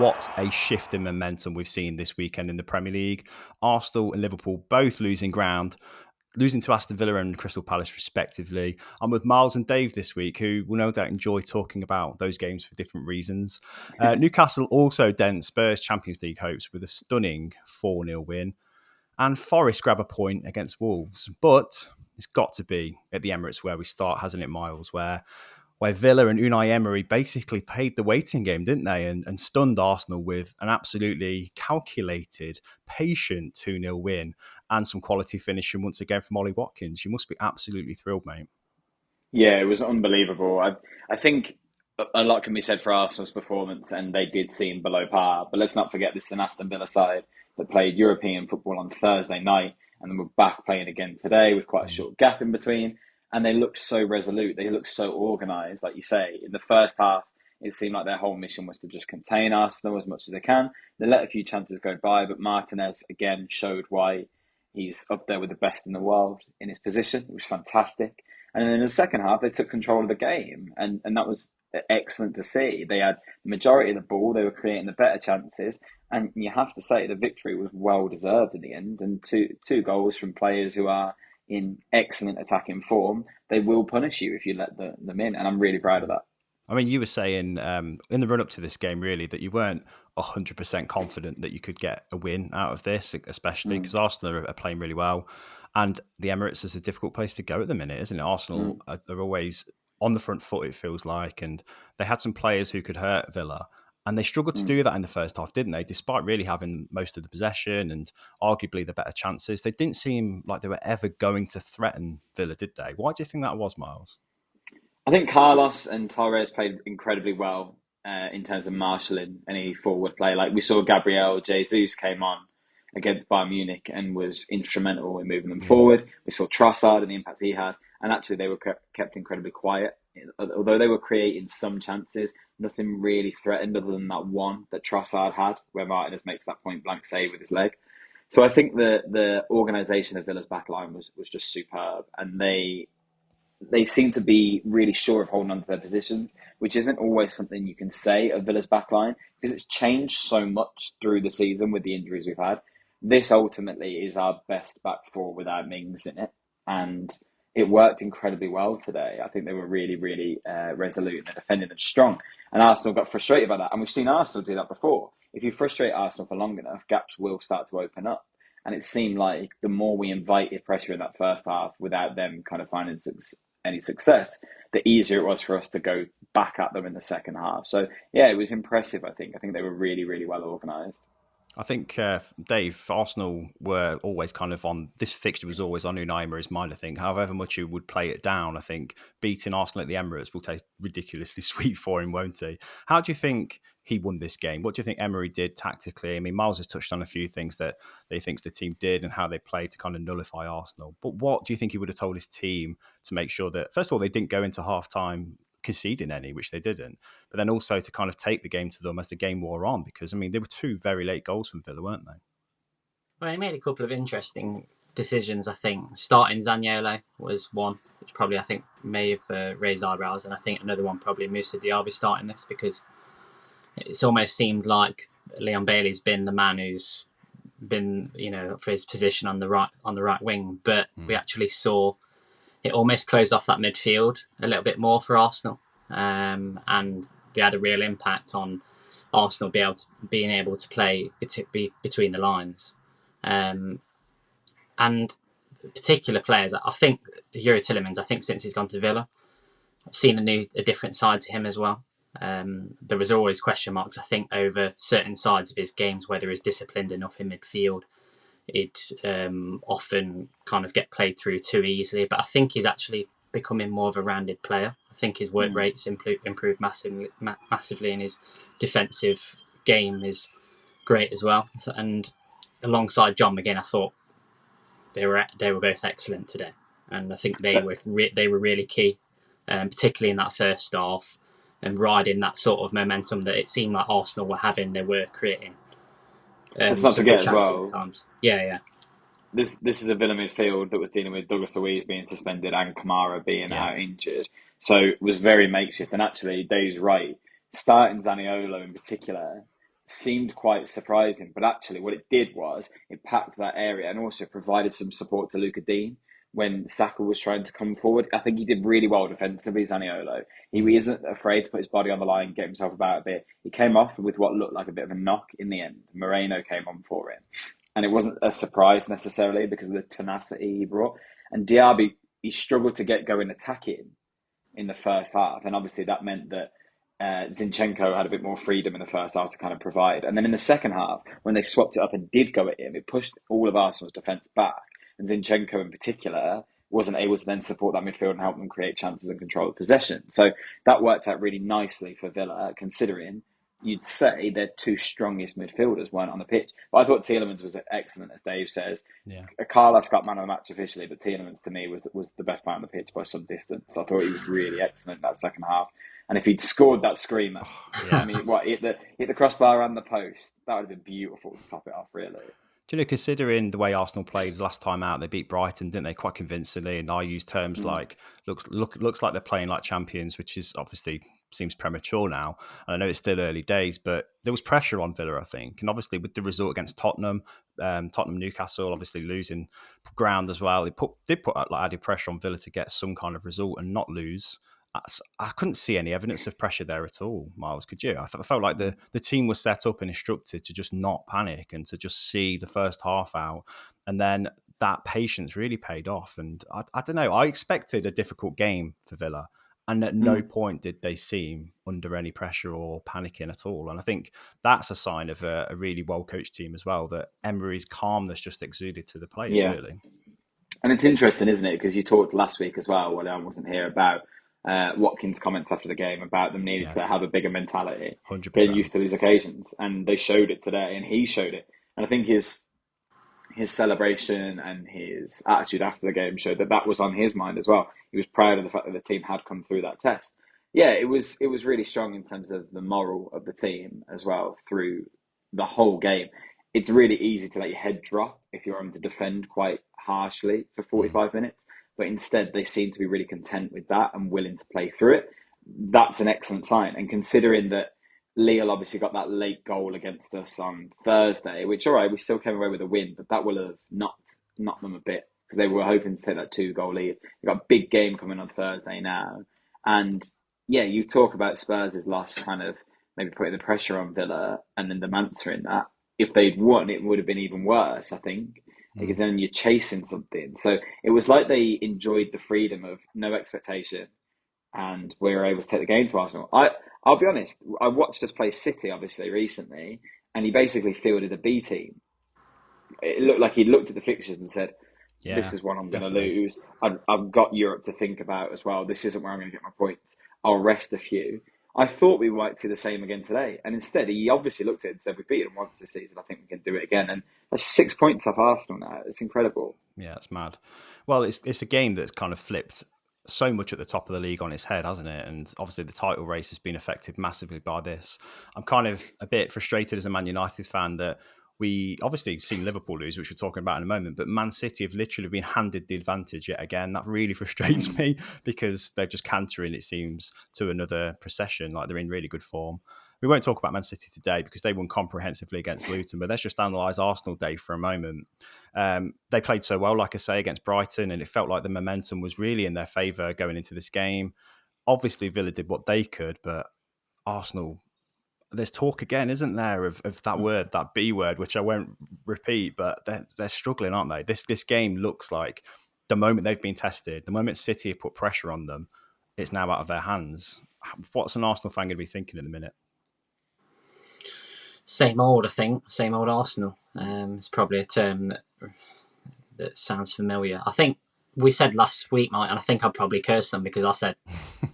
what a shift in momentum we've seen this weekend in the Premier League. Arsenal and Liverpool both losing ground, losing to Aston Villa and Crystal Palace respectively. I'm with Miles and Dave this week, who will no doubt enjoy talking about those games for different reasons. Newcastle also dent Spurs Champions League hopes with a stunning 4-0 win. And Forest grab a point against Wolves. But it's got to be at the Emirates where we start, hasn't it, Miles? Where Villa and Unai Emery basically played the waiting game, didn't they? And stunned Arsenal with an absolutely calculated, patient 2-0 win and some quality finishing once again from Ollie Watkins. You must be absolutely thrilled, mate. Yeah, it was unbelievable. I think a lot can be said for Arsenal's performance, and they did seem below par. But let's not forget this is an Aston Villa side that played European football on Thursday night, and then we're back playing again today with quite a short gap in between. And they looked so resolute. They looked so organised, like you say. In the first half, it seemed like their whole mission was to just contain Arsenal as much as they can. They let a few chances go by, but Martinez again showed why he's up there with the best in the world in his position. It was fantastic. And then in the second half, they took control of the game, and that was excellent to see. They had the majority of the ball, they were creating the better chances, and you have to say the victory was well deserved in the end. And two goals from players who are in excellent attacking form, they will punish you if you let them in, and I'm really proud of that. I mean, you were saying in the run-up to this game, really, that you weren't 100% confident that you could get a win out of this, especially because Arsenal are playing really well. And the Emirates is a difficult place to go at the minute, isn't it? Arsenal are always on the front foot, it feels like. And they had some players who could hurt Villa. And they struggled to do that in the first half, didn't they? Despite really having most of the possession and arguably the better chances. They didn't seem like they were ever going to threaten Villa, did they? Why do you think that was, Miles? I think Carlos and Torres played incredibly well in terms of marshalling any forward play. Like we saw Gabriel Jesus came on against Bayern Munich and was instrumental in moving them forward. We saw Trossard and the impact he had, and actually they were kept incredibly quiet. Although they were creating some chances, nothing really threatened other than that one that Trossard had, where Martinez makes that point blank save with his leg. So I think the organisation of Villa's backline was just superb, and they seem to be really sure of holding on to their positions, which isn't always something you can say of Villa's backline because it's changed so much through the season with the injuries we've had. This ultimately is our best back four without Mings in it, and it worked incredibly well today. I think they were really, really resolute in their defending and strong, and Arsenal got frustrated by that. And we've seen Arsenal do that before. If you frustrate Arsenal for long enough, gaps will start to open up. And it seemed like the more we invited pressure in that first half without them kind of finding any success, the easier it was for us to go back at them in the second half. So, yeah, it was impressive, I think. I think they were really, really well organised. I think, Dave, Arsenal were always kind of on, this fixture was always on Unai Emery's mind, I think. However much he would play it down, I think beating Arsenal at the Emirates will taste ridiculously sweet for him, won't he? How do you think he won this game? What do you think Emery did tactically? I mean, Miles has touched on a few things that he thinks the team did and how they played to kind of nullify Arsenal. But what do you think he would have told his team to make sure that, first of all, they didn't go into half-time conceding any, which they didn't, but then also to kind of take the game to them as the game wore on, because I mean there were two very late goals from Villa, weren't they? Well, they made a couple of interesting decisions. I think starting Zaniolo was one, which probably I think may have raised eyebrows, and I think another one probably Moussa Diaby starting this, because it's almost seemed like Leon Bailey's been the man who's been, for his position on the right wing, but we actually saw it almost closed off that midfield a little bit more for Arsenal, and they had a real impact on Arsenal being able to play between the lines, and particular players. I think Yuri Tillemans, I think since he's gone to Villa, I've seen a different side to him as well. There was always question marks, I think, over certain sides of his games, whether he's disciplined enough in midfield. It often kind of get played through too easily, but I think he's actually becoming more of a rounded player. I think his work rates improved massively, and his defensive game is great as well. And alongside John McGinn, I thought they were both excellent today, and I think they were really key, particularly in that first half, and riding that sort of momentum that it seemed like Arsenal were having. They were creating. Let's not forget as well. At times. Yeah. This is a Villa midfield that was dealing with Douglas Luiz being suspended and Kamara being out injured, so it was very makeshift. And actually, Dave's right. Starting Zaniolo in particular seemed quite surprising, but actually what it did was it packed that area and also provided some support to Luca Dean when Saka was trying to come forward. I think he did really well defensively, Zaniolo. He isn't afraid to put his body on the line, get himself about a bit. He came off with what looked like a bit of a knock in the end. Moreno came on for him. And it wasn't a surprise necessarily because of the tenacity he brought. And Diaby, he struggled to get going attacking in the first half. And obviously that meant that Zinchenko had a bit more freedom in the first half to kind of provide. And then in the second half, when they swapped it up and did go at him, it pushed all of Arsenal's defence back. And Zinchenko in particular wasn't able to then support that midfield and help them create chances and control the possession. So that worked out really nicely for Villa, considering you'd say their two strongest midfielders weren't on the pitch. But I thought Tielemans was excellent, as Dave says. Yeah. Carlos got man of the match officially, but Tielemans to me was the best player on the pitch by some distance. I thought he was really excellent in that second half. And if he'd scored that screamer, I mean, hit the crossbar and the post, that would have been beautiful to top it off, really. Do you know, considering the way Arsenal played last time out, they beat Brighton, didn't they, quite convincingly? And I use terms like looks like they're playing like champions, which is obviously seems premature now. And I know it's still early days, but there was pressure on Villa, I think. And obviously with the result against Tottenham, Newcastle, obviously losing ground as well, they did put added pressure on Villa to get some kind of result and not lose. I couldn't see any evidence of pressure there at all, Miles. Could you? I felt like the team was set up and instructed to just not panic and to just see the first half out. And then that patience really paid off. And I don't know, I expected a difficult game for Villa. And at no point did they seem under any pressure or panicking at all. And I think that's a sign of a really well-coached team as well, that Emery's calmness just exuded to the players, really. And it's interesting, isn't it? Because you talked last week as well, when I wasn't here, about Watkins' comments after the game about them needing to have a bigger mentality, 100%. get used to these occasions, and they showed it today, and he showed it. And I think his celebration and his attitude after the game showed that was on his mind as well. He was proud of the fact that the team had come through that test. Yeah, it was really strong in terms of the moral of the team as well through the whole game. It's really easy to let your head drop if you're having to defend quite harshly for 45 minutes. But instead, they seem to be really content with that and willing to play through it. That's an excellent sign. And considering that Lille obviously got that late goal against us on Thursday, which, all right, we still came away with a win, but that will have knocked them a bit because they were hoping to take that 2-goal lead. You've got a big game coming on Thursday now. And, yeah, you talk about Spurs' loss kind of maybe putting the pressure on Villa and then the Manchester in that. If they'd won, it would have been even worse, I think. Because then you're chasing something. So it was like they enjoyed the freedom of no expectation and we were able to take the game to Arsenal. I'll be honest, I watched us play City, obviously, recently, and he basically fielded a B team. It looked like he looked at the fixtures and said, this is one I'm going to lose. I've got Europe to think about as well. This isn't where I'm going to get my points. I'll rest a few. I thought we might do the same again today. And instead, he obviously looked at it and said, we've beaten them once this season. I think we can do it again. And that's 6 points off Arsenal now. It's incredible. Yeah, it's mad. Well, it's a game that's kind of flipped so much at the top of the league on its head, hasn't it? And obviously the title race has been affected massively by this. I'm kind of a bit frustrated as a Man United fan that we obviously seen Liverpool lose, which we're talking about in a moment, but Man City have literally been handed the advantage yet again. That really frustrates me because they're just cantering, it seems, to another procession. Like they're in really good form. We won't talk about Man City today because they won comprehensively against Luton, but let's just analyse Arsenal Day for a moment. They played so well, like I say, against Brighton, and it felt like the momentum was really in their favour going into this game. Obviously, Villa did what they could, but Arsenal, there's talk again, isn't there, of that word, that B word, which I won't repeat, but they're struggling, aren't they? This game looks like the moment they've been tested, the moment City have put pressure on them, it's now out of their hands. What's an Arsenal fan going to be thinking in a minute? Same old, I think. Same old Arsenal. It's probably a term that sounds familiar. I think we said last week, Mike, and I think I'd probably curse them because I said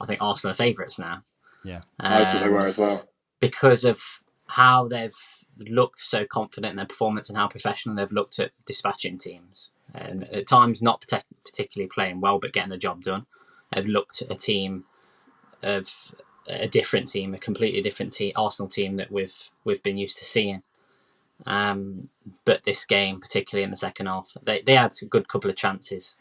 I think Arsenal are favourites now. Yeah, I think they were as well. Because of how they've looked so confident in their performance and how professional they've looked at dispatching teams. And at times not particularly playing well, but getting the job done. They've looked at a team of a different team, a completely different team, Arsenal team that we've been used to seeing. But this game, particularly in the second half, they had a good couple of chances,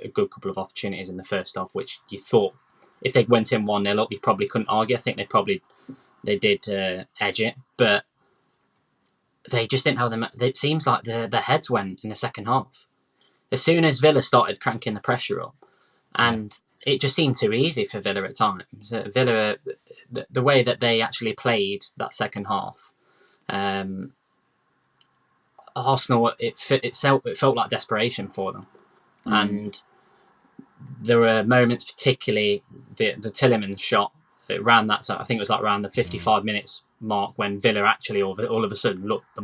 a good couple of opportunities in the first half, which you thought if they went in 1-0 up, you probably couldn't argue. I think they did edge it, but they just didn't have them. It seems like their heads went in the second half as soon as Villa started cranking the pressure up, and it just seemed too easy for Villa at times. Villa, the way that they actually played that second half, Arsenal, it felt like desperation for them, and there were moments, particularly the Tielemans shot around that. So I think it was like around the 55 minutes mark when Villa actually all of a sudden looked the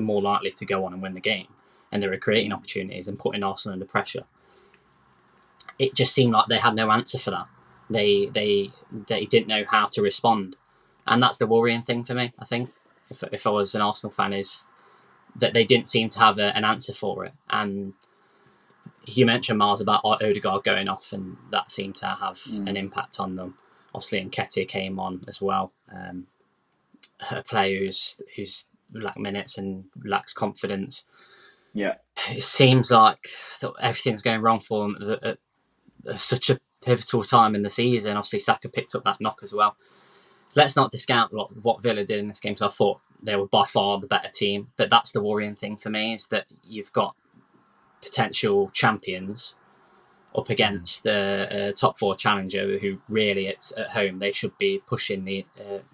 more likely to go on and win the game, and they were creating opportunities and putting Arsenal under pressure. It just seemed like they had no answer for that. They didn't know how to respond, and that's the worrying thing for me. I think if I was an Arsenal fan, is that they didn't seem to have an answer for it. And you mentioned, Mars, about Odegaard going off, and that seemed to have an impact on them. Obviously, Nketiah came on as well. A player who's lacked minutes and lacks confidence. Yeah, it seems like everything's going wrong for them at such a pivotal time in the season. Obviously, Saka picked up that knock as well. Let's not discount what Villa did in this game, because I thought they were by far the better team. But that's the worrying thing for me, is that you've got potential champions up against the top four challenger, who really at home they should be pushing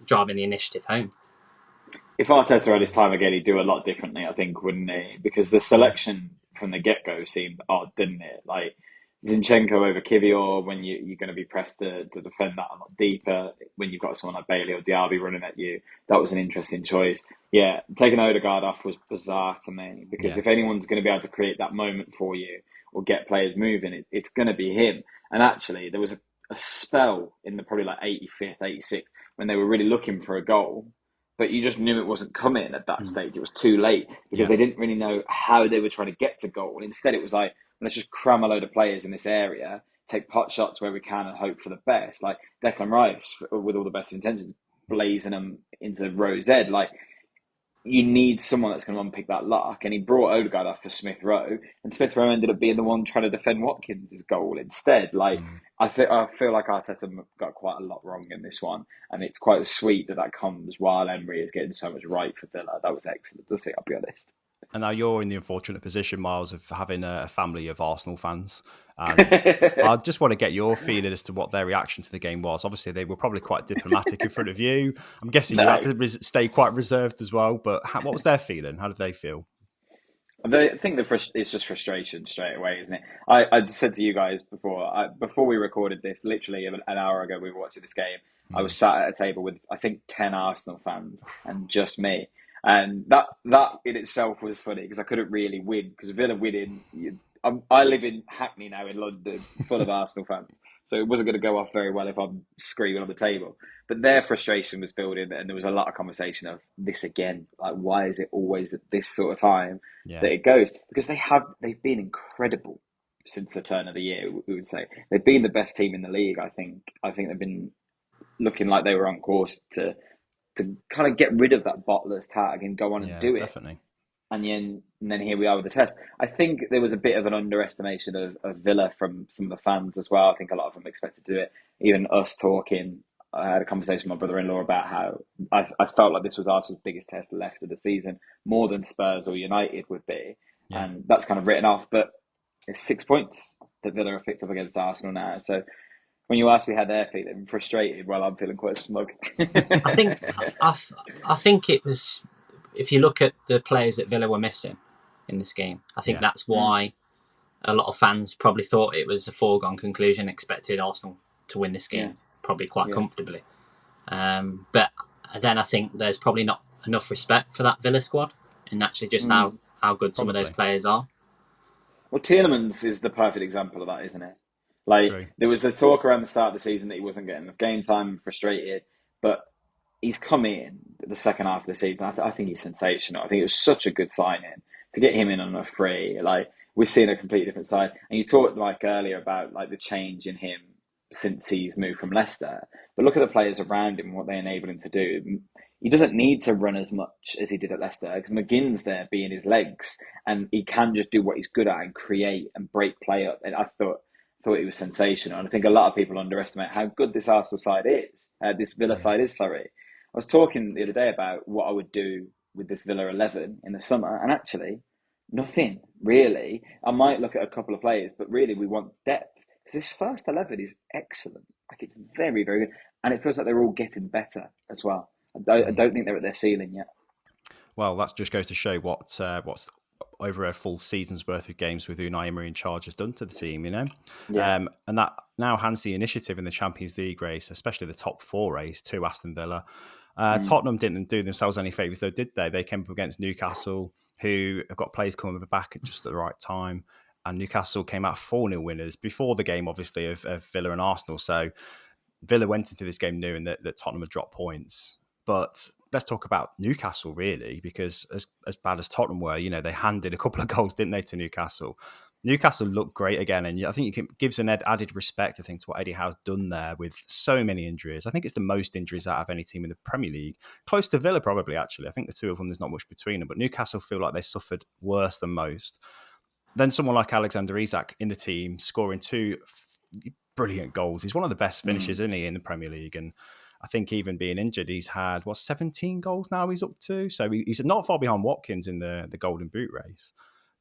driving the initiative home. If Arteta had his time again, he'd do a lot differently, I think, wouldn't he? Because the selection from the get-go seemed odd, didn't it? Like Zinchenko over Kivior, when you're going to be pressed to defend that a lot deeper, when you've got someone like Bailey or Diaby running at you, that was an interesting choice. Yeah, taking Odegaard off was bizarre to me, because if anyone's going to be able to create that moment for you or get players moving, it's going to be him. And actually, there was a spell in the probably like 85th, 86th, when they were really looking for a goal, but you just knew it wasn't coming at that stage. It was too late, because they didn't really know how they were trying to get to goal. Instead, it was like, let's just cram a load of players in this area, take pot shots where we can and hope for the best. Like Declan Rice, with all the best of intentions, blazing them into row Z. Like, you need someone that's going to unpick that luck. And he brought Odegaard off for Smith Rowe, and Smith Rowe ended up being the one trying to defend Watkins' goal instead. Like, I feel like Arteta got quite a lot wrong in this one, and it's quite sweet that comes while Emery is getting so much right for Villa. That was excellent to see, I'll be honest. And now you're in the unfortunate position, Miles, of having a family of Arsenal fans. And I just want to get your feeling as to what their reaction to the game was. Obviously, they were probably quite diplomatic in front of you. I'm guessing you had to stay quite reserved as well. But what was their feeling? How did they feel? I think it's just frustration straight away, isn't it? I said to you guys before we recorded this, literally an hour ago, we were watching this game. I was sat at a table with, I think, 10 Arsenal fans and just me. And that in itself was funny, because I couldn't really win, because Villa winning, I live in Hackney now in London, full of Arsenal fans. So it wasn't going to go off very well if I'm screaming on the table. But their frustration was building, and there was a lot of conversation of this again. Like, why is it always at this sort of time that it goes? Because they've been incredible since the turn of the year, we would say. They've been the best team in the league, I think. I think they've been looking like they were on course to kind of get rid of that bottlers tag and go on and do it. Definitely. And then here we are with the test. I think there was a bit of an underestimation of Villa from some of the fans as well. I think a lot of them expected to do it. Even us talking, I had a conversation with my brother-in-law about how I felt like this was Arsenal's biggest test left of the season, more than Spurs or United would be. Yeah. And that's kind of written off. But it's 6 points that Villa have picked up against Arsenal now. So when you ask me how they're feeling, frustrated, well, I'm feeling quite smug. I think it was, if you look at the players that Villa were missing in this game, I think that's why a lot of fans probably thought it was a foregone conclusion, expected Arsenal to win this game probably quite comfortably. But then I think there's probably not enough respect for that Villa squad, and actually just how good some of those players are. Well, Tielemans is the perfect example of that, isn't it? Like, True. There was a talk around the start of the season that he wasn't getting enough game time, frustrated, but he's come in the second half of the season. I think he's sensational. I think it was such a good signing to get him in on a free. Like, we've seen a completely different side. And you talked earlier about the change in him since he's moved from Leicester. But look at the players around him, what they enable him to do. He doesn't need to run as much as he did at Leicester, because McGinn's there being his legs, and he can just do what he's good at and create and break play up. And I thought it was sensational. And I think a lot of people underestimate how good this Arsenal side is, this Villa side is, sorry. I was talking the other day about what I would do with this Villa 11 in the summer, and actually nothing really. I might look at a couple of players, but really we want depth, because this first 11 is excellent. Like, it's very, very good, and it feels like they're all getting better as well. I don't think they're at their ceiling yet. Well, that just goes to show what's over a full season's worth of games with Unai Emery in charge has done to the team, Yeah. And that now hands the initiative in the Champions League race, especially the top four race, to Aston Villa. Tottenham didn't do themselves any favours, though, did they? They came up against Newcastle, who have got players coming back at just at the right time. And Newcastle came out 4-0 winners before the game, obviously, of Villa and Arsenal. So Villa went into this game knowing that Tottenham had dropped points. But let's talk about Newcastle, really, because as bad as Tottenham were, they handed a couple of goals, didn't they, to Newcastle? Newcastle looked great again, and I think it gives an added respect, I think, to what Eddie Howe's done there with so many injuries. I think it's the most injuries out of any team in the Premier League. Close to Villa, probably, actually. I think the two of them, there's not much between them, but Newcastle feel like they suffered worse than most. Then someone like Alexander Isak in the team, scoring two brilliant goals. He's one of the best finishers, isn't he, in the Premier League? And I think even being injured, he's had, 17 goals now he's up to? So he's not far behind Watkins in the Golden Boot race.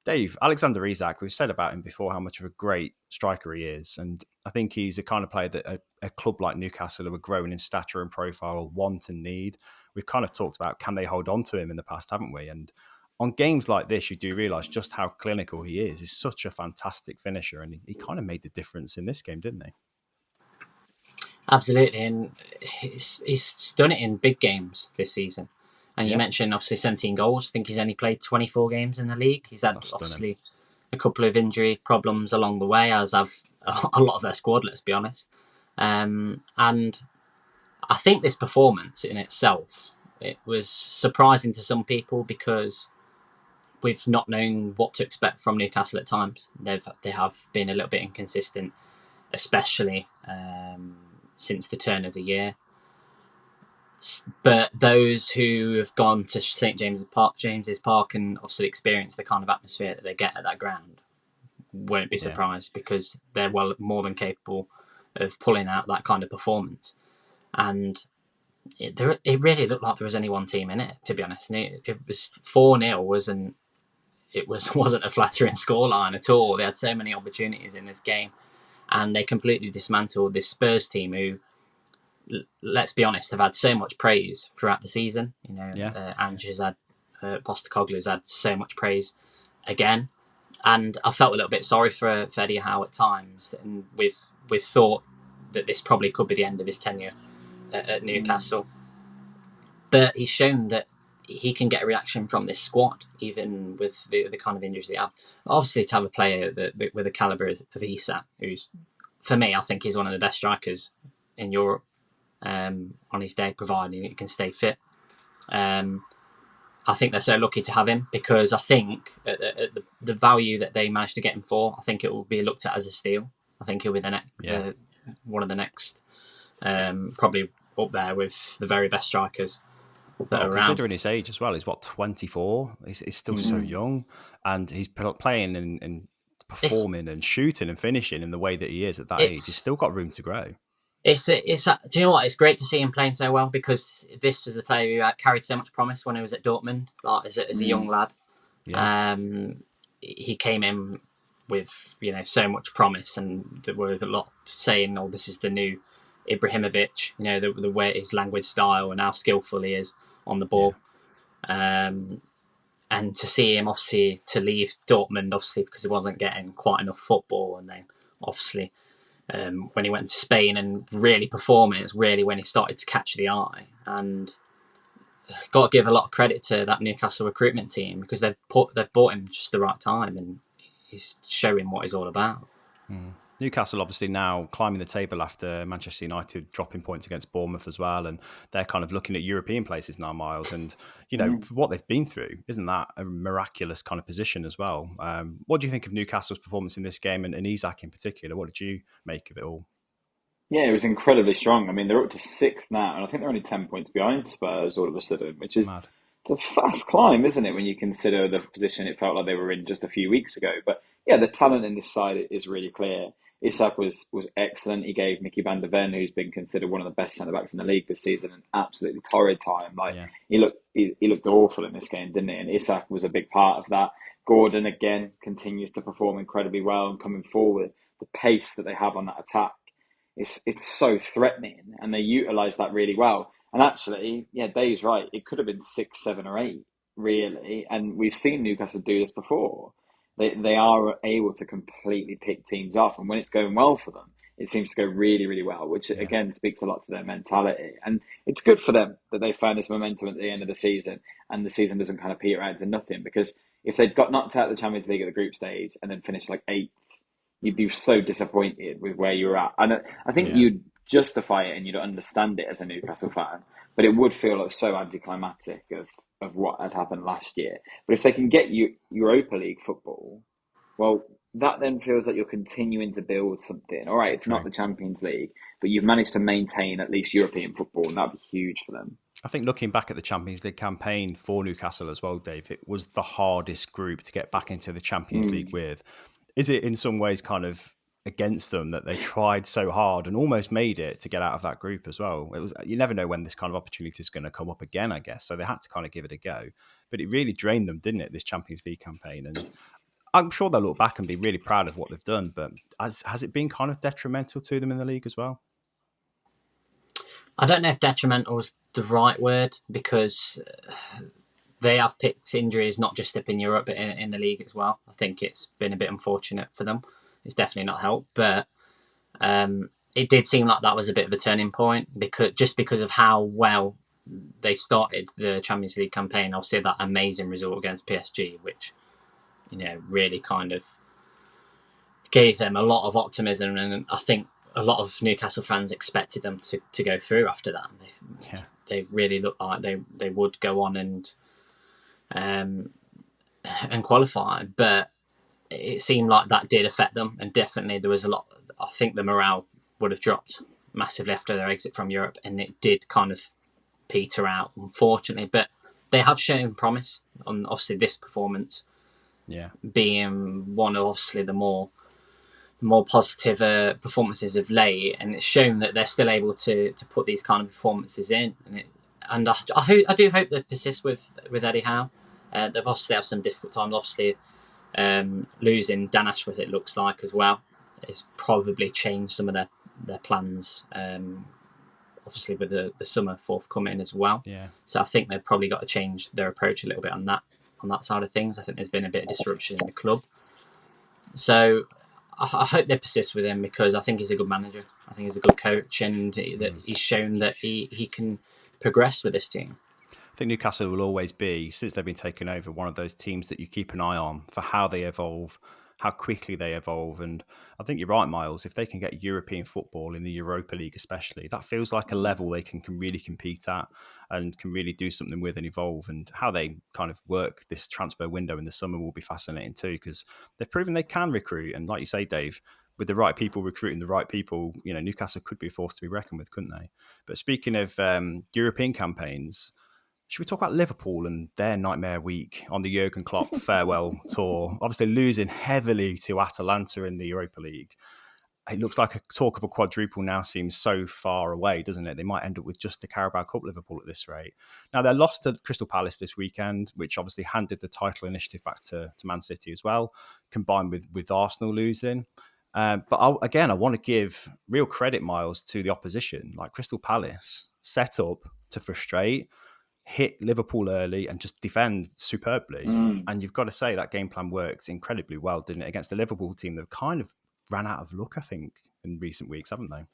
Dave, Alexander Isak, we've said about him before how much of a great striker he is. And I think he's the kind of player that a club like Newcastle, who are growing in stature and profile, want and need. We've kind of talked about, can they hold on to him in the past, haven't we? And on games like this, you do realise just how clinical he is. He's such a fantastic finisher, and he kind of made the difference in this game, didn't he? Absolutely, and he's done it in big games this season. And you mentioned, obviously, 17 goals. I think he's only played 24 games in the league. He's had, obviously, a couple of injury problems along the way, as have a lot of their squad, let's be honest. And I think this performance in itself, it was surprising to some people because we've not known what to expect from Newcastle at times. They have been a little bit inconsistent, especially since the turn of the year. But those who have gone to St James's Park and obviously experienced the kind of atmosphere that they get at that ground won't be surprised, because they're well more than capable of pulling out that kind of performance. And it really looked like there was only one team in it, to be honest. And it was 4-0 wasn't a flattering scoreline at all. They had so many opportunities in this game, and they completely dismantled this Spurs team who, let's be honest, have had so much praise throughout the season. Ange's had, Postecoglou's had so much praise again, and I felt a little bit sorry for Eddie Howe at times, and we've thought that this probably could be the end of his tenure at Newcastle. But he's shown that he can get a reaction from this squad, even with the kind of injuries they have. Obviously, to have a player that with the calibre of Isak, who's, for me, I think he's one of the best strikers in Europe on his day, providing he can stay fit. I think they're so lucky to have him, because I think at the value that they managed to get him for, I think it will be looked at as a steal. I think he'll be one of the next, probably up there with the very best strikers. Considering his age as well, he's 24. He's still so young, and he's playing and performing and shooting and finishing in the way that he is at that age. He's still got room to grow. Do you know what? It's great to see him playing so well, because this is a player who had carried so much promise when he was at Dortmund, like as a young lad. Yeah. He came in with so much promise, and there were a lot saying, "Oh, this is the new Ibrahimovic." The way his language style and how skillful he is on the ball. Yeah. And to see him obviously to leave Dortmund, obviously because he wasn't getting quite enough football, and then obviously. When he went to Spain and really performing, it's really when he started to catch the eye. And got to give a lot of credit to that Newcastle recruitment team, because they've bought him just the right time, and he's showing what he's all about. Newcastle obviously now climbing the table after Manchester United dropping points against Bournemouth as well, and they're kind of looking at European places now, Miles. And for what they've been through, isn't that a miraculous kind of position as well? What do you think of Newcastle's performance in this game, and Isak in particular? What did you make of it all? Yeah, it was incredibly strong. I mean, they're up to 6th now, and I think they're only 10 points behind Spurs all of a sudden, which is mad. It's a fast climb, isn't it, when you consider the position it felt like they were in just a few weeks ago. But yeah, the talent in this side is really clear. Isak was excellent. He gave Mickey van der Ven, who's been considered one of the best centre backs in the league this season, an absolutely torrid time. Like Yeah. he looked awful in this game, didn't he? And Isak was a big part of that. Gordon again continues to perform incredibly well and coming forward. The pace that they have on that attack, it's so threatening, and they utilise that really well. And actually, yeah, Dave's right. It could have been 6, 7, or 8, really. And we've seen Newcastle do this before. They are able to completely pick teams off, and when it's going well for them, it seems to go really, really well, which again speaks a lot to their mentality. And it's good for them that they found this momentum at the end of the season, and the season doesn't kind of peter out to nothing. Because if they'd got knocked out of the Champions League at the group stage and then finished like 8th, you'd be so disappointed with where you were at. And I think you'd justify it and you'd understand it as a Newcastle fan, but it would feel like so anticlimactic of what had happened last year. But if they can get you Europa League football, well, that then feels like you're continuing to build something. All right, it's not the Champions League, but you've managed to maintain at least European football, and that'd be huge for them. I think looking back at the Champions League campaign for Newcastle as well, Dave, it was the hardest group to get back into the Champions League with. Is it in some ways kind of against them that they tried so hard and almost made it to get out of that group as well? It was, you never know when this kind of opportunity is going to come up again, I guess. So they had to kind of give it a go. But it really drained them, didn't it, this Champions League campaign? And I'm sure they'll look back and be really proud of what they've done. But has it been kind of detrimental to them in the league as well? I don't know if detrimental is the right word, because they have picked injuries not just up in Europe but in the league as well. I think it's been a bit unfortunate for them. It's definitely not helped, but it did seem like that was a bit of a turning point because of how well they started the Champions League campaign. Obviously, that amazing result against PSG, which really kind of gave them a lot of optimism, and I think a lot of Newcastle fans expected them to go through after that. They really looked like they would go on and qualify, but it seemed like that did affect them, and definitely there was a lot. I think the morale would have dropped massively after their exit from Europe, and it did kind of peter out, unfortunately. But they have shown promise on obviously this performance, being one of obviously the more positive performances of late, and it's shown that they're still able to put these kind of performances in. And I do hope they persist with Eddie Howe. They've obviously had some difficult times. Obviously, losing Dan Ashworth, it looks like as well, has probably changed some of their plans. Obviously, with the summer forthcoming as well. Yeah. So I think they've probably got to change their approach a little bit on that side of things. I think there's been a bit of disruption in the club. So I hope they persist with him, because I think he's a good manager. I think he's a good coach, and that he's shown that he can progress with this team. I think Newcastle will always be, since they've been taken over, one of those teams that you keep an eye on for how they evolve, how quickly they evolve. And I think you're right, Miles. If they can get European football in the Europa League especially, that feels like a level they can really compete at and can really do something with and evolve. And how they kind of work this transfer window in the summer will be fascinating too, because they've proven they can recruit. And like you say, Dave, with the right people recruiting the right people, Newcastle could be a force to be reckoned with, couldn't they? But speaking of European campaigns, should we talk about Liverpool and their nightmare week on the Jurgen Klopp farewell tour? Obviously losing heavily to Atalanta in the Europa League. It looks like a talk of a quadruple now seems so far away, doesn't it? They might end up with just the Carabao Cup Liverpool at this rate. Now, they lost to Crystal Palace this weekend, which obviously handed the title initiative back to Man City as well, combined with Arsenal losing. But I want to give real credit, Miles, to the opposition. Like Crystal Palace, set up to frustrate, hit Liverpool early and just defend superbly. And you've got to say that game plan worked incredibly well, didn't it? Against the Liverpool team that kind of ran out of luck, I think, in recent weeks, haven't they?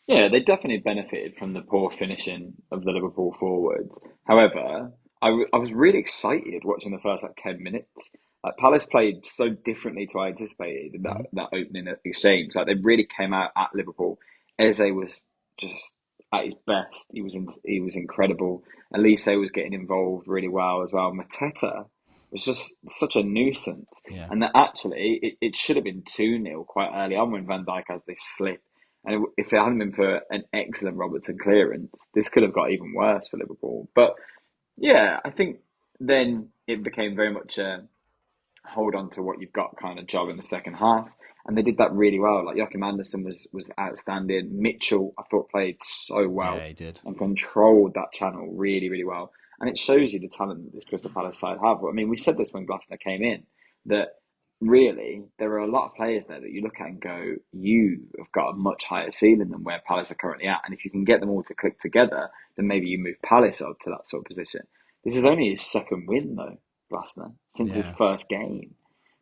Yeah, they definitely benefited from the poor finishing of the Liverpool forwards. However, I was really excited watching the first 10 minutes. Palace played so differently to I anticipated in that opening exchange. They really came out at Liverpool. Eze was just at his best. He was incredible. Elise was getting involved really well as well. Mateta was just such a nuisance. Yeah. And that actually, it should have been 2-0 quite early on when Van Dijk has this slip. And if it hadn't been for an excellent Robertson clearance, this could have got even worse for Liverpool. But yeah, I think then it became very much a hold on to what you've got kind of job in the second half. And they did that really well. Like Joachim Andersen was outstanding. Mitchell, I thought, played so Yeah, well he did. and controlled that channel really, really well. And it shows you the talent that this Crystal Palace side have. I mean, we said this when Glasner came in, that really there are a lot of players there that you look at and go, you have got a much higher ceiling than where Palace are currently at. And if you can get them all to click together, then maybe you move Palace up to that sort of position. This is only his second win, though, Glasner, since his Yeah. first game,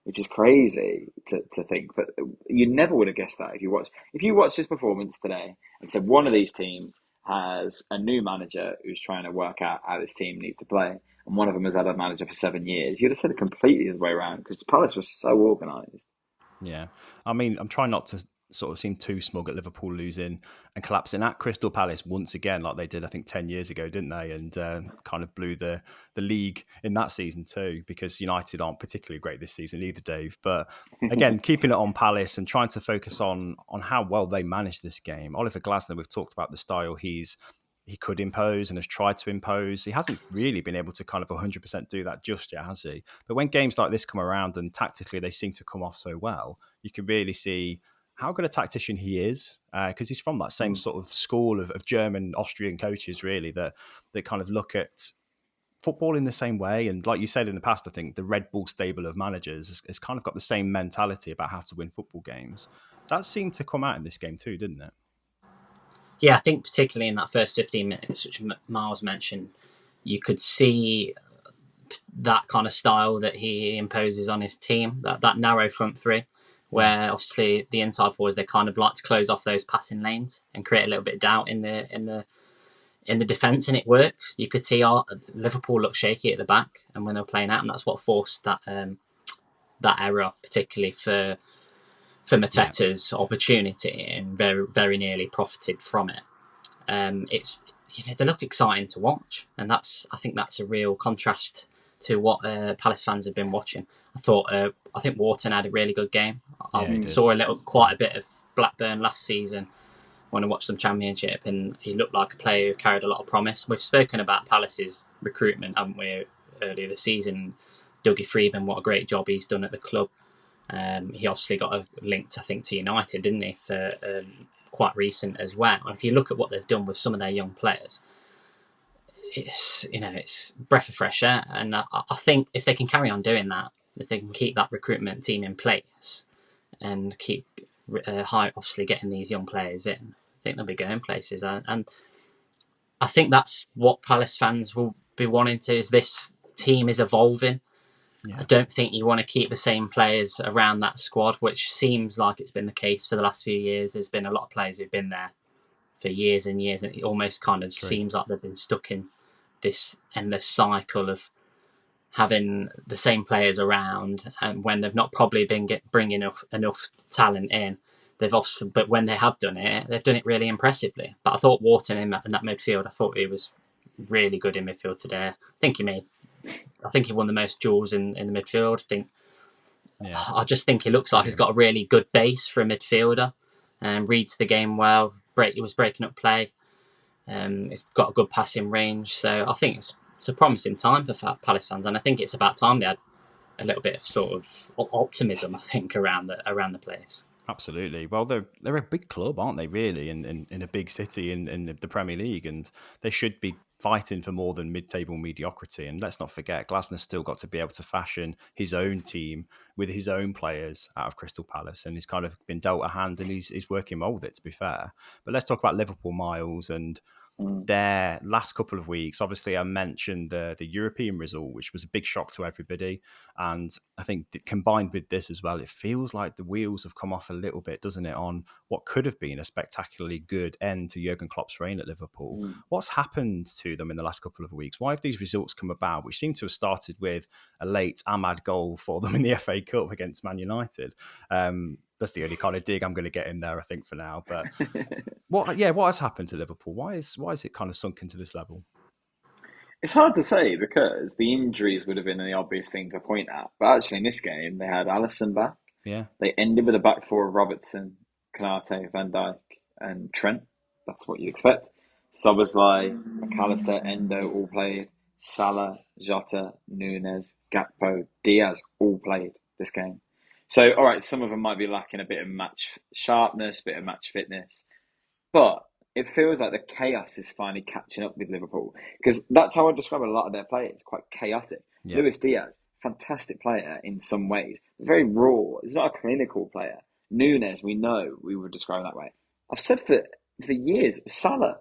which is crazy to think. But you never would have guessed that if you watch his performance today and said one of these teams has a new manager who's trying to work out how this team needs to play, and one of them has had a manager for 7 years, you'd have said it completely the other way around because Palace was so organised. Yeah. I mean, I'm trying not to sort of seem too smug at Liverpool losing and collapsing at Crystal Palace once again, like they did, I think, 10 years ago, didn't they? And kind of blew the league in that season too, because United aren't particularly great this season either, Dave. But again, keeping it on Palace and trying to focus on how well they managed this game. Oliver Glasner, we've talked about the style he could impose and has tried to impose. He hasn't really been able to kind of 100% do that just yet, has he? But when games like this come around and tactically they seem to come off so well, you can really see how good a tactician he is, because he's from that same sort of school of German, Austrian coaches, really, that kind of look at football in the same way. And like you said in the past, I think the Red Bull stable of managers has kind of got the same mentality about how to win football games. That seemed to come out in this game too, didn't it? Yeah, I think particularly in that first 15 minutes, which Miles mentioned, you could see that kind of style that he imposes on his team, that narrow front three, where obviously the inside forwards, they kind of like to close off those passing lanes and create a little bit of doubt in the defence, and it works. You could see Liverpool look shaky at the back, and when they were playing out, and that's what forced that error, particularly for Mateta's opportunity, and very very nearly profited from it. It's they look exciting to watch, and I think that's a real contrast to what Palace fans have been watching. I think Wharton had a really good game. I saw quite a bit of Blackburn last season when I watched some Championship, and he looked like a player who carried a lot of promise. We've spoken about Palace's recruitment, haven't we, earlier this season? Dougie Freeman, what a great job he's done at the club. He obviously got linked, I think, to United, didn't he, for quite recent as well. And if you look at what they've done with some of their young players, it's breath of fresh air. And I think if they can carry on doing that, if they can keep that recruitment team in place and keep obviously getting these young players in, I think they'll be going places. And I think that's what Palace fans will be wanting to, is this team is evolving. Yeah. I don't think you want to keep the same players around that squad, which seems like it's been the case for the last few years. There's been a lot of players who've been there for years and years, and it almost kind of seems like they've been stuck in this endless cycle of having the same players around, and when they've not probably been bringing enough talent in. But when they have done it, they've done it really impressively. But I thought Wharton in that midfield, I thought he was really good in midfield today. I think he won the most duels in the midfield. I just think he looks like he's got a really good base for a midfielder, and reads the game well. He was breaking up play. He's got a good passing range. So I think it's a promising time for Palace fans, and I think it's about time they had a little bit of sort of optimism, I think, around the place. Absolutely. Well, they're a big club, aren't they, really, in a big city in the Premier League, and they should be fighting for more than mid-table mediocrity. And let's not forget, Glasner's still got to be able to fashion his own team with his own players out of Crystal Palace, and he's kind of been dealt a hand, and he's working well with it, to be fair. But let's talk about Liverpool, Miles, and their last couple of weeks. Obviously, I mentioned the European result, which was a big shock to everybody. And I think that combined with this as well, it feels like the wheels have come off a little bit, doesn't it, on what could have been a spectacularly good end to Jurgen Klopp's reign at Liverpool. What's happened to them in the last couple of weeks? Why have these results come about, which seem to have started with a late Ahmad goal for them in the FA Cup against Man United? That's the only kind of dig I'm going to get in there, I think, for now. But what has happened to Liverpool? Why is it kind of sunk into this level? It's hard to say because the injuries would have been the obvious thing to point at. But actually, in this game, they had Alisson back. Yeah. They ended with a back four of Robertson, Konate, Van Dijk, and Trent. That's what you expect. Szoboszlai, McAllister, Endo all played. Salah, Jota, Nunes, Gakpo, Diaz all played this game. So, all right, some of them might be lacking a bit of match sharpness, a bit of match fitness, but it feels like the chaos is finally catching up with Liverpool because that's how I describe a lot of their players, quite chaotic. Yeah. Luis Diaz, fantastic player in some ways, very raw. He's not a clinical player. Nunes, we know we would describe that way. I've said for years, Salah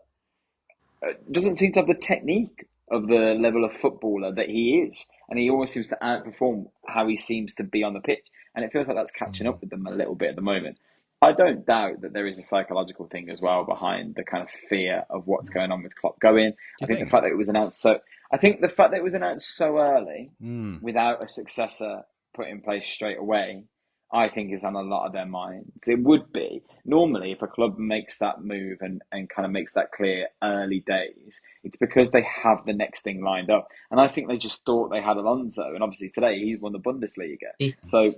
doesn't seem to have the technique of the level of footballer that he is. And he always seems to outperform how he seems to be on the pitch. And it feels like that's catching up with them a little bit at the moment. I don't doubt that there is a psychological thing as well behind the kind of fear of what's going on with Klopp going. Do I you think the think? fact that it was announced so I think the fact that it was announced so early Mm. without a successor put in place straight away, I think is on a lot of their minds. It would be. Normally, if a club makes that move and kind of makes that clear early days, it's because they have the next thing lined up. And I think they just thought they had Alonso. And obviously today he's won the Bundesliga. Do you, So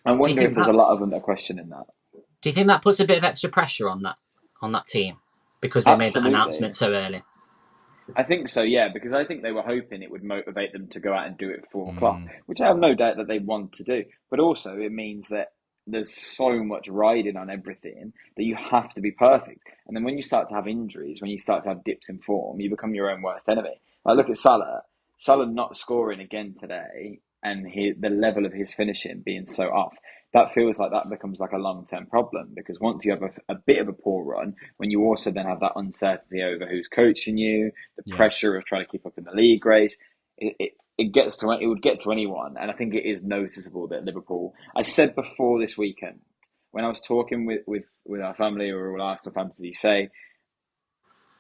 I do you wonder if think there's a that lot of them that are questioning that. do you think that puts a bit of extra pressure on that team because they made that Absolutely. announcement so early? I think so, yeah, because I think they were hoping it would motivate them to go out and do it for Klopp, Mm. which I have no doubt that they want to do. But also, it means that there's so much riding on everything that you have to be perfect. And then when you start to have injuries, when you start to have dips in form, you become your own worst enemy. Like, look at Salah. Salah not scoring again today and the level of his finishing being so off. That feels like that becomes like a long-term problem because once you have a bit of a poor run, when you also then have that uncertainty over who's coaching you, the Yeah. pressure of trying to keep up in the league race, it would get to anyone, and I think it is noticeable that Liverpool. I said before this weekend when I was talking with our family or all Arsenal fans, as you say,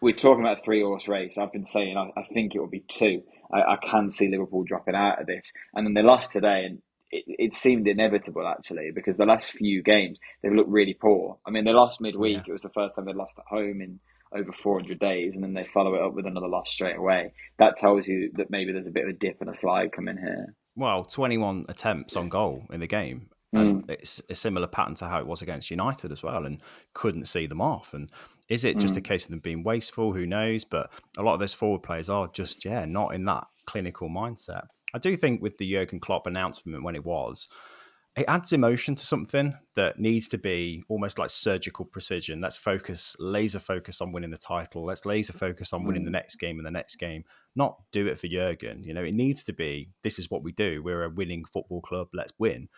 we're talking about a 3-horse race. I've been saying I think it will be two. I can see Liverpool dropping out of this, and then they lost today, and it seemed inevitable actually because the last few games they've looked really poor. I mean, they lost midweek. Yeah. It was the first time they lost at home in over 400 days, and then they follow it up with another loss straight away. That tells you that maybe there's a bit of a dip and a slide coming here. Well, 21 attempts on goal in the game. And Mm, it's a similar pattern to how it was against United as well, and couldn't see them off. And is it just a mm, case of them being wasteful? Who knows? But a lot of those forward players are just, not in that clinical mindset. I do think with the Jurgen Klopp announcement when it adds emotion to something that needs to be almost like surgical precision. Let's laser focus on winning the title. Let's laser focus on winning the mm. next game and the next game. Not do it for Jurgen. It needs to be, this is what we do. We're a winning football club. Let's win.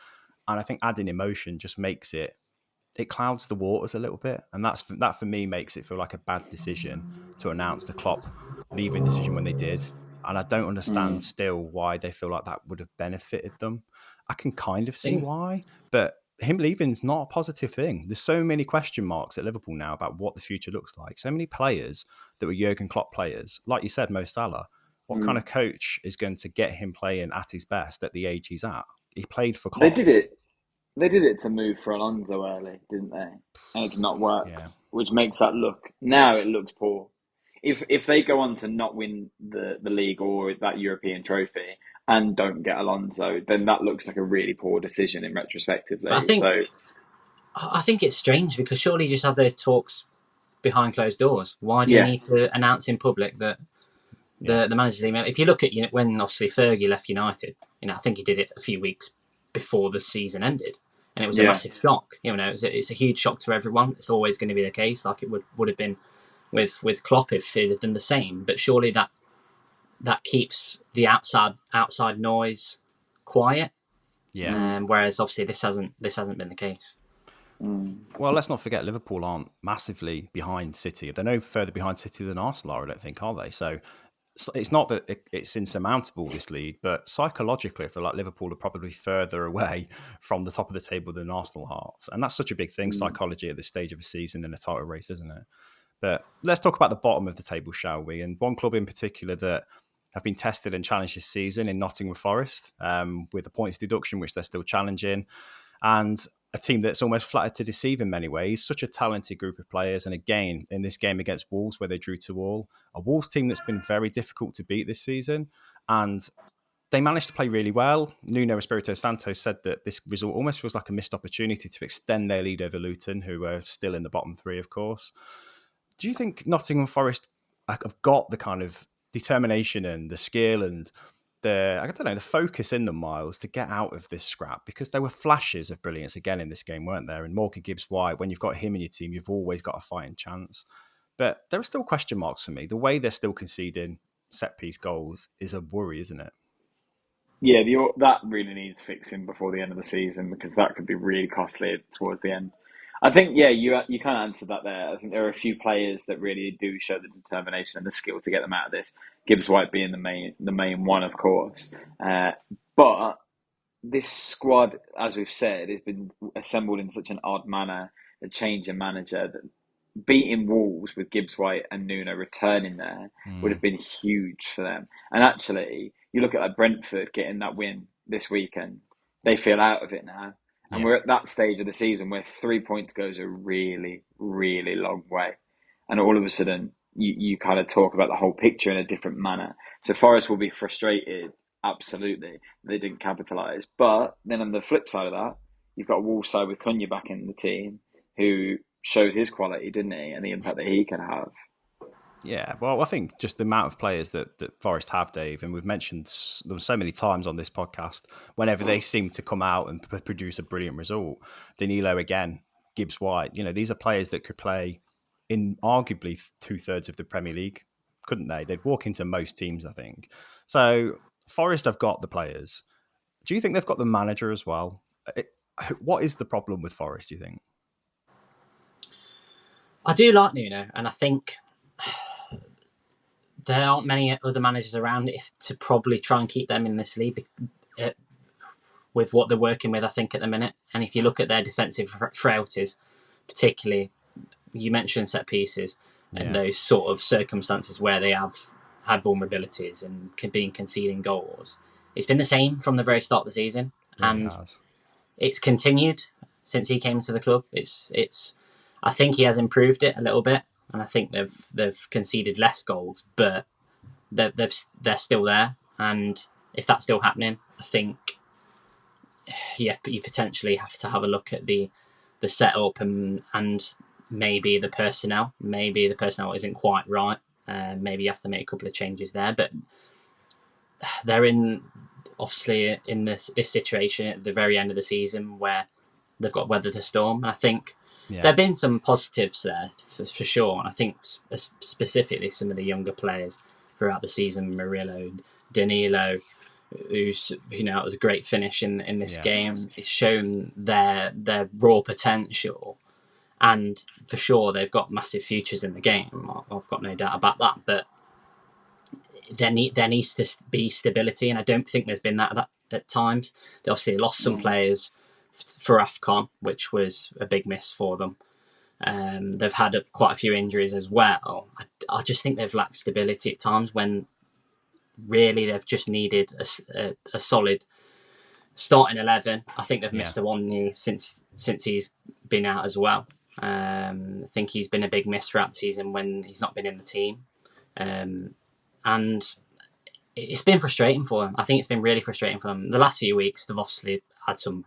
And I think adding emotion just makes it clouds the waters a little bit, and that for me makes it feel like a bad decision to announce the Klopp leaving decision when they did. And I don't understand Mm, still why they feel like that would have benefited them. I can kind of I see think why, but him leaving is not a positive thing. There's so many question marks at Liverpool now about what the future looks like. So many players that were Jurgen Klopp players, like you said, Mo Salah. What kind mm. of coach is going to get him playing at his best at the age he's at? He played for They Klopp. did it. They did it to move for Alonso early, didn't they? And it's not Yeah, worked, which makes that look now it looks poor. If they go on to not win the league or that European trophy and don't get Alonso, then that looks like a really poor decision in but retrospectively. So I think it's strange because surely you just have those talks behind closed doors. Why do you yeah, need to announce in public that yeah, the manager's email? If you look at when obviously Fergie left United, I think he did it a few weeks before the season ended, and it was a yeah. massive shock. It's a huge shock to everyone. It's always going to be the case, like it would have been with Klopp if he'd have done the same. But surely that keeps the outside noise quiet. yeah. Mm, Whereas obviously this hasn't been the case. mm. Well, let's not forget Liverpool aren't massively behind City. They're no further behind City than Arsenal are, I don't think, are they? So it's not that it's insurmountable, this league, but psychologically, I feel like Liverpool are probably further away from the top of the table than Arsenal are. And that's such a big thing, Mm. psychology at this stage of a season in a title race, isn't it? But let's talk about the bottom of the table, shall we? And one club in particular that have been tested and challenged this season in Nottingham Forest, with the points deduction, which they're still challenging, and a team that's almost flattered to deceive in many ways. Such a talented group of players. And again, in this game against Wolves, where they drew to all, a Wolves team that's been very difficult to beat this season. And they managed to play really well. Nuno Espirito Santo said that this result almost feels like a missed opportunity to extend their lead over Luton, who are still in the bottom three, of course. Do you think Nottingham Forest have got the kind of determination and the skill and the focus in them, Miles, to get out of this scrap, because there were flashes of brilliance again in this game, weren't there? And Morgan Gibbs-White, when you've got him in your team, you've always got a fighting chance. But there are still question marks for me. The way they're still conceding set-piece goals is a worry, isn't it? Yeah, that really needs fixing before the end of the season, because that could be really costly towards the end. I think, yeah, you kind of answered that there. I think there are a few players that really do show the determination and the skill to get them out of this. Gibbs White being the main one, of course. But this squad, as we've said, has been assembled in such an odd manner, a change in manager, that beating Wolves with Gibbs White and Nuno returning there would have been huge for them. And actually, you look at like Brentford getting that win this weekend, they feel out of it now. And we're at that stage of the season where 3 points goes a really, really long way. And all of a sudden, you kind of talk about the whole picture in a different manner. So Forest will be frustrated, absolutely. They didn't capitalise. But then on the flip side of that, you've got a Wolves side with Cunha back in the team, who showed his quality, didn't he? And the impact that he can have. Yeah, well, I think just the amount of players that Forest have, Dave, and we've mentioned them so many times on this podcast, whenever they seem to come out and produce a brilliant result. Danilo again, Gibbs White, these are players that could play in arguably 2/3 of the Premier League, couldn't they? They'd walk into most teams, I think. So Forest have got the players. Do you think they've got the manager as well? What is the problem with Forest, do you think? I do like Nuno, and I think there aren't many other managers around to probably try and keep them in this league with what they're working with, I think, at the minute. And if you look at their defensive frailties, particularly, you mentioned set pieces and those sort of circumstances where they have had vulnerabilities and been conceding goals. It's been the same from the very start of the season, and it's continued since he came to the club. I think he has improved it a little bit, and I think they've conceded less goals, but they're still there. And if that's still happening, I think you potentially have to have a look at the setup and maybe the personnel. Maybe the personnel isn't quite right. Maybe you have to make a couple of changes there. But they're obviously in this situation at the very end of the season where they've got to weather the storm. And I think there have been some positives there for sure. And I think specifically some of the younger players throughout the season, Murillo, Danilo, who's it was a great finish in this game. It's shown their raw potential, and for sure they've got massive futures in the game. I've got no doubt about that. But there needs to be stability, and I don't think there's been that at times. They obviously lost some players for AFCON, which was a big miss for them. They've had quite a few injuries as well. I just think they've lacked stability at times when really they've just needed a solid starting 11. I think they've missed the one new since he's been out as well. I think he's been a big miss throughout the season when he's not been in the team. And it's been frustrating for them. I think it's been really frustrating for them. The last few weeks, they've obviously had some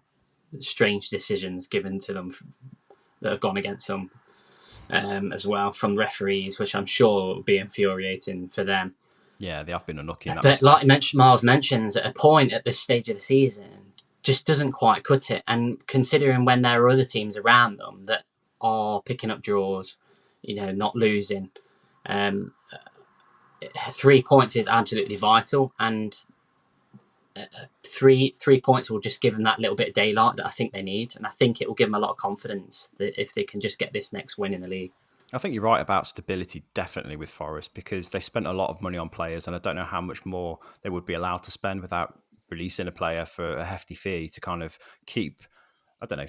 strange decisions given to them that have gone against them as well from referees, which I'm sure will be infuriating for them. Yeah, they have been unlucky in that. But like Miles mentions, at a point at this stage of the season, just doesn't quite cut it. And considering when there are other teams around them that are picking up draws, not losing, 3 points is absolutely vital. And 3 points will just give them that little bit of daylight that I think they need. And I think it will give them a lot of confidence that if they can just get this next win in the league. I think you're right about stability, definitely, with Forest, because they spent a lot of money on players, and I don't know how much more they would be allowed to spend without releasing a player for a hefty fee to kind of keep,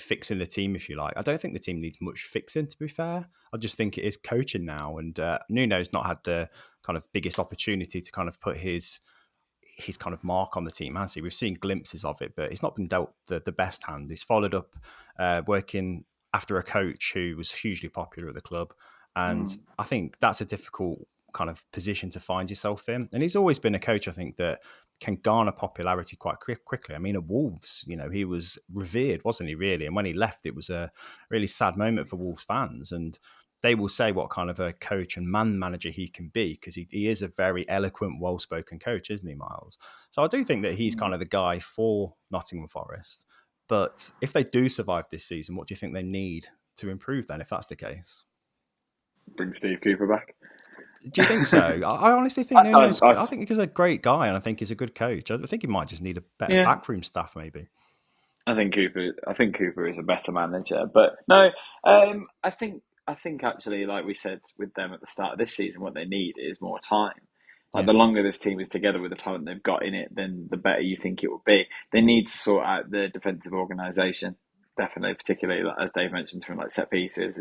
fixing the team, if you like. I don't think the team needs much fixing, to be fair. I just think it is coaching now, and Nuno's not had the kind of biggest opportunity to kind of put his kind of mark on the team, has he? We've seen glimpses of it, but he's not been dealt the best hand. He's followed up working after a coach who was hugely popular at the club. And I think that's a difficult kind of position to find yourself in. And he's always been a coach, I think, that can garner popularity quite quickly. I mean, at Wolves, he was revered, wasn't he, really? And when he left, it was a really sad moment for Wolves fans. And they will say what kind of a coach and manager he can be, because he is a very eloquent, well-spoken coach, isn't he, Miles? So I do think that he's kind of the guy for Nottingham Forest. But if they do survive this season, what do you think they need to improve then, if that's the case? Bring Steve Cooper back. Do you think so? I honestly think Nuno's. I think he's a great guy, and I think he's a good coach. I think he might just need a better backroom staff, maybe. I think Cooper is a better manager, but no, I think actually, like we said with them at the start of this season, what they need is more time. Like the longer this team is together with the talent they've got in it, then the better you think it will be. They need to sort out the defensive organisation, definitely, particularly as Dave mentioned from like set pieces.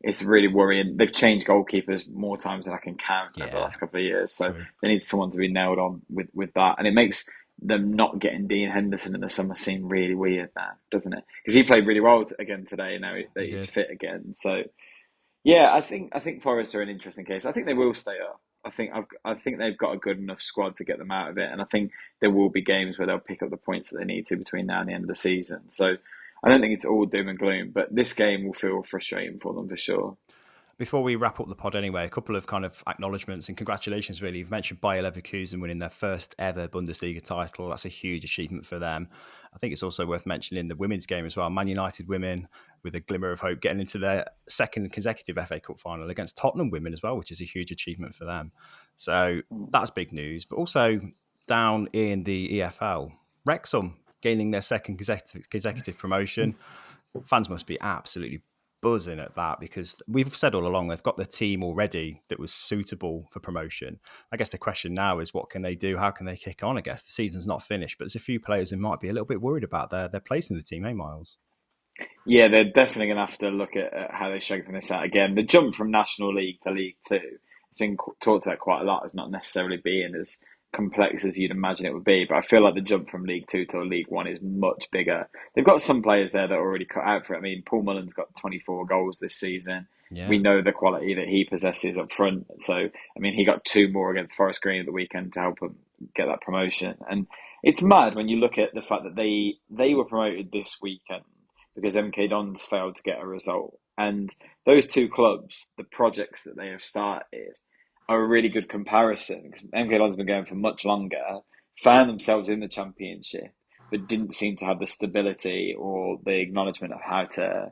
It's really worrying. They've changed goalkeepers more times than I can count over the last couple of years. So they need someone to be nailed on with that. And it makes them not getting Dean Henderson in the summer seem really weird now, doesn't it? Because he played really well again today. Now that he's fit again. So yeah, I think Forest are an interesting case. I think they will stay up. I think they've got a good enough squad to get them out of it. And I think there will be games where they'll pick up the points that they need to between now and the end of the season. So I don't think it's all doom and gloom, but this game will feel frustrating for them for sure. Before we wrap up the pod anyway, a couple of kind of acknowledgements and congratulations, really. You've mentioned Bayer Leverkusen winning their first ever Bundesliga title. That's a huge achievement for them. I think it's also worth mentioning the women's game as well. Man United women, with a glimmer of hope, getting into their second consecutive FA Cup final against Tottenham women as well, which is a huge achievement for them. So that's big news. But also down in the EFL, Wrexham gaining their second consecutive promotion. Fans must be absolutely buzzing at that, because we've said all along they've got the team already that was suitable for promotion. I guess the question now is, what can they do? How can they kick on? I guess the season's not finished, but there's a few players who might be a little bit worried about their place in the team, eh, Miles? Yeah, they're definitely going to have to look at how they strengthen this out again. The jump from National League to League Two, it's been talked about quite a lot as not necessarily being as complex as you'd imagine it would be. But I feel like the jump from League Two to League One is much bigger. They've got some players there that are already cut out for it. I mean, Paul Mullen's got 24 goals this season. Yeah. We know the quality that he possesses up front. So, I mean, he got 2 more against Forest Green at the weekend to help him get that promotion. And it's mad when you look at the fact that they were promoted this weekend because MK Dons failed to get a result. And those 2 clubs, the projects that they have started, are a really good comparison, because MK Dons have been going for much longer, found themselves in the Championship, but didn't seem to have the stability or the acknowledgement of how to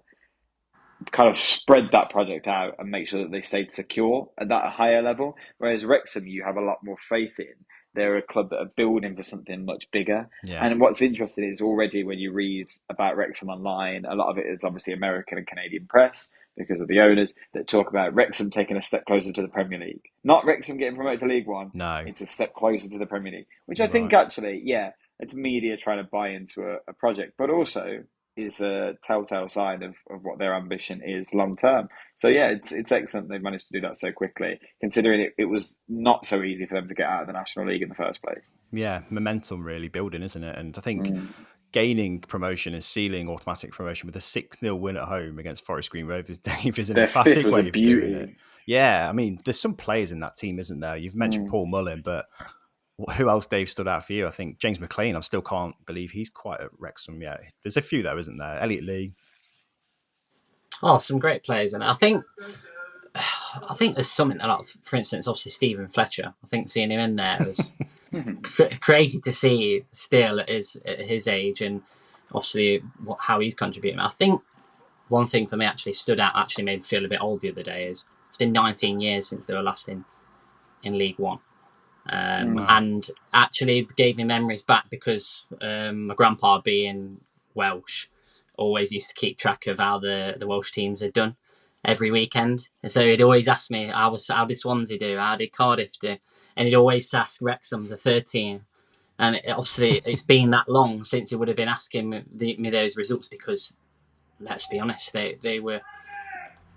kind of spread that project out and make sure that they stayed secure at that higher level. Whereas Wrexham, you have a lot more faith in. They're a club that are building for something much bigger. Yeah. And what's interesting is already when you read about Wrexham online, a lot of it is obviously American and Canadian press because of the owners that talk about Wrexham taking a step closer to the Premier League. Not Wrexham getting promoted to League One. No. It's a step closer to the Premier League, which I think actually, yeah, it's media trying to buy into a project, but also is a telltale sign of what their ambition is long term. So yeah, it's excellent they've managed to do that so quickly, considering it was not so easy for them to get out of the National League in the first place. Yeah, momentum really building, isn't it? And I think gaining promotion and sealing automatic promotion with a 6-0 win at home against Forest Green Rovers, Dave, is an emphatic way of doing it. Yeah, I mean, there's some players in that team, isn't there? You've mentioned Paul Mullen, but who else, Dave, stood out for you? I think James McLean, I still can't believe he's quite at Wrexham yet. There's a few though, isn't there? Elliot Lee. Oh, some great players. And I think there's something, like, for instance, obviously Stephen Fletcher. I think seeing him in there was crazy to see still at his age, and obviously how he's contributing. I think one thing for me actually stood out, actually made me feel a bit old the other day, is it's been 19 years since they were last in League One. And actually gave me memories back because my grandpa, being Welsh, always used to keep track of how the Welsh teams had done every weekend. And so he'd always ask me, how did Swansea do? How did Cardiff do? And he'd always ask Wrexham, the third team. And obviously it's been that long since he would have been asking me those results, because let's be honest, they were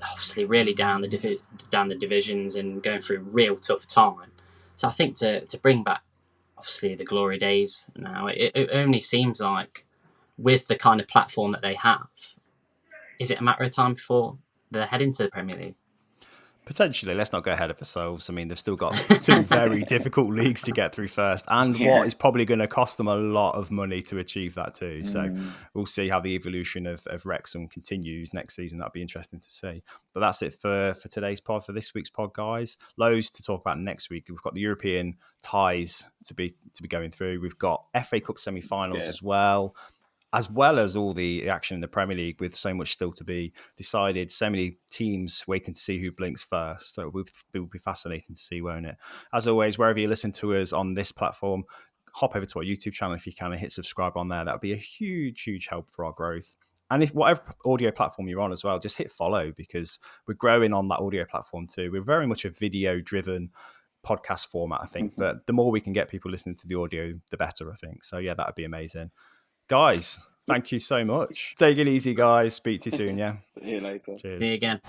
obviously really down the divisions and going through a real tough time. So I think to bring back, obviously, the glory days now, it only seems like, with the kind of platform that they have, is it a matter of time before they're heading to the Premier League? Potentially, let's not go ahead of ourselves. I mean, they've still got 2 very difficult leagues to get through first, and what is probably going to cost them a lot of money to achieve that too. So we'll see how the evolution of Wrexham continues next season. That'll be interesting to see. But that's it for today's pod, for this week's pod, guys. Loads to talk about next week. We've got the European ties to be going through. We've got FA Cup semi-finals as well as all the action in the Premier League, with so much still to be decided, so many teams waiting to see who blinks first. So it will be fascinating to see, won't it? As always, wherever you listen to us on this platform, hop over to our YouTube channel if you can and hit subscribe on there. That would be a huge, huge help for our growth. And if whatever audio platform you're on as well, just hit follow, because we're growing on that audio platform too. We're very much a video-driven podcast format, I think. But the more we can get people listening to the audio, the better, I think. So yeah, that would be amazing. Guys, thank you so much. Take it easy, guys. Speak to you soon, yeah? See you later. Cheers. See you again.